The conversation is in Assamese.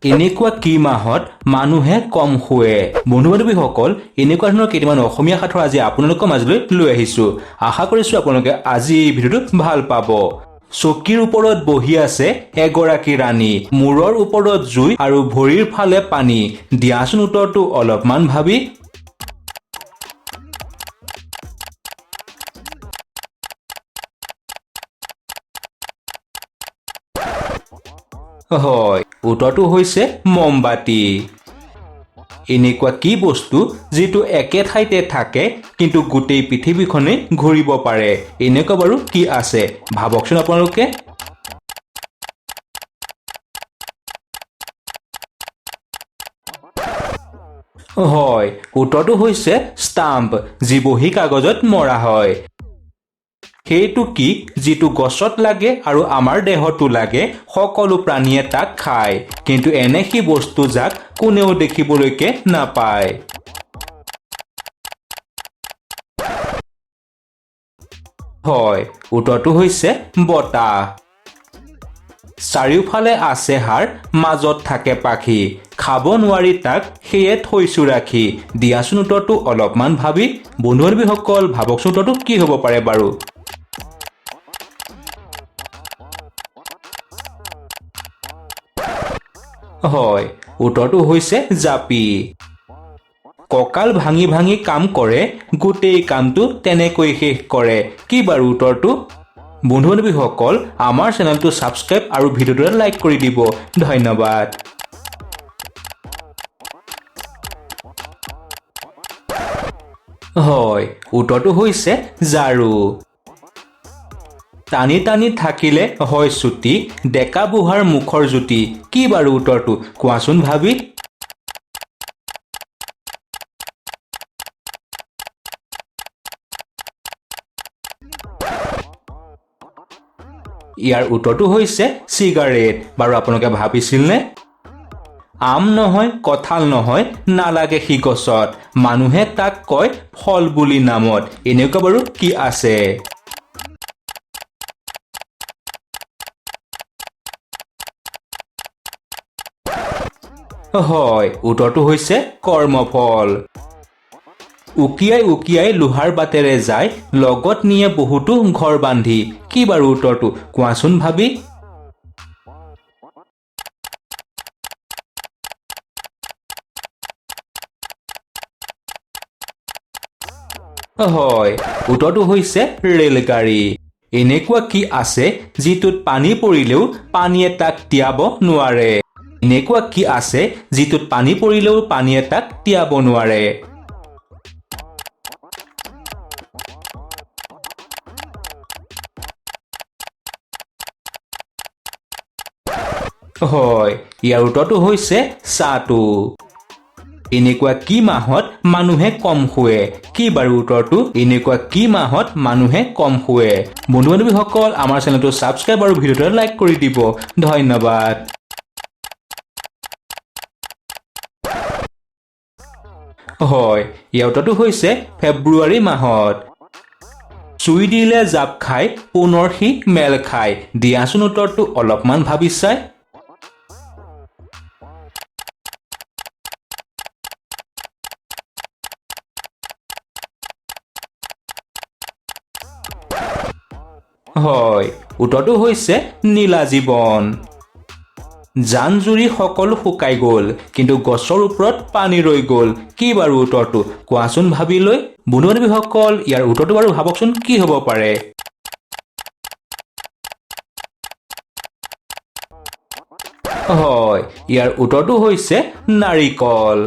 এনেকুৱা কি মাহত মানুহে কম শুৱে? বন্ধু-বান্ধৱীসকল, এনেকুৱা ধৰণৰ কেইটামান অসমীয়া সাঁথৰ আজি আপোনালোকৰ মাজলৈ লৈ আহিছোঁ। আশা কৰিছোঁ আপোনালোকে আজি এই ভিডিঅ'টো ভাল পাব। চকীৰ ওপৰত বহি আছে এগৰাকী ৰাণী, মূৰৰ ওপৰত জুই আৰু ভৰিৰ ফালে পানী। দিয়াচোন উত্তৰটো অলপমান ভাবি। হয়, উত্তৰটো হৈছে মমবাতি। এনেকুৱা কি বস্তু যিটো একে ঠাইতে থাকে কিন্তু গোটেই পৃথিৱীখনেই ঘূৰিব পাৰে? এনেকুৱা বাৰু কি আছে? ভাবকচোন আপোনালোকে। হয়, উত্তৰটো হৈছে ষ্টাম্প, যি বহী কাগজত মৰা হয়। সেইটো কি যিটো গছত লাগে আৰু আমাৰ দেহতো লাগে? সকলো প্ৰাণীয়ে তাক খায়, কিন্তু এনে সি বস্তু যাক কোনেও দেখিবলৈকে নাপায়। হয়, উত্তৰটো হৈছে বতাহ। চাৰিওফালে আছে হাড়, মাজত থাকে পাখি, খাব নোৱাৰি তাক, সেয়ে থৈছোঁ ৰাখি। দিয়াচোন উত্তৰটো অলপমান ভাবি। বন্ধু-বান্ধৱীসকল, ভাবকচোন উত্তৰটো কি হ'ব পাৰে বাৰু? হয়, উত্তৰটো হৈছে জাপি। কঁকাল ভাঙি ভাঙি কাম কৰে, গোটেই কামটো তেনেকৈ শেষ কৰে। কি বাৰু উত্তৰটো? বন্ধু-বান্ধৱীসকল, আমাৰ চেনেলটো ছাবস্ক্ৰাইব আৰু ভিডিঅ'টো লাইক কৰি দিব। ধন্যবাদ। হয়, উত্তৰটো হৈছে ঝাৰু। টানি টানি থাকিলে হয় চুটি, ডেকা বুঢ়াৰ মুখৰ জুতি। কি বাৰু উত্তৰটো? কোৱাচোন ভাবি। ইয়াৰ উত্তৰটো হৈছে চিগাৰেট। বাৰু আপোনালোকে ভাবিছিলনে? আম নহয়, কঁঠাল নহয়, নালাগে সি গছত, মানুহে তাক কয় ফল বুলি নামত। এনেকুৱা বাৰু কি আছে? হয়, উত্তৰটো হৈছে কৰ্মফল। উকিয়াই উকিয়াই লোহাৰ বাটেৰে যায়, লগত নিয়ে বহুতো ঘৰ বান্ধি। কি বাৰু উত্তৰটো? কোৱাচোন ভাবি। হয়, উত্তৰটো হৈছে ৰেলগাড়ী। এনেকুৱা কি আছে যিটোত পানী পৰিলেও পানীয়ে তাক তিয়াব নোৱাৰে? এনেকুৱা কি আছে যিটোত পানী পৰিলেও পানীয়ে তাক তিয়াব নোৱাৰে? হয়, ইয়াৰ উত্তৰটো হৈছে ছাটো। এনেকুৱা কি মাহত মানুহে কম শুৱে? কি বাৰু উত্তৰটো? এনেকুৱা কি মাহত মানুহে কম শুৱে? বন্ধু-বান্ধৱীসকল, আমাৰ চেনেলটো ছাবস্ক্ৰাইব আৰু ভিডিঅ'টো লাইক কৰি দিব। ধন্যবাদ। হয়, ইয়াৰ উত্তৰটো হৈছে ফেব্ৰুৱাৰী মাহত। চুই দিলে জাপ খাই, পুনৰ সি মেল খায়। দিয়াচোন উত্তৰটো অলপমান ভাবি চাই। হয়, উত্তৰটো হৈছে নীলা জীৱন। জান জুৰি সকলো শুকাই গ'ল, কিন্তু গছৰ ওপৰত পানী ৰৈ গ'ল। কি বাৰু উত্তৰটো? কোৱাচোন ভাবি লৈ। বন্ধু-বান্ধৱীসকল, ইয়াৰ উত্তৰটো বাৰু ভাবকচোন কি হ'ব পাৰে? হয়, ইয়াৰ উত্তৰটো হৈছে নাৰিকল।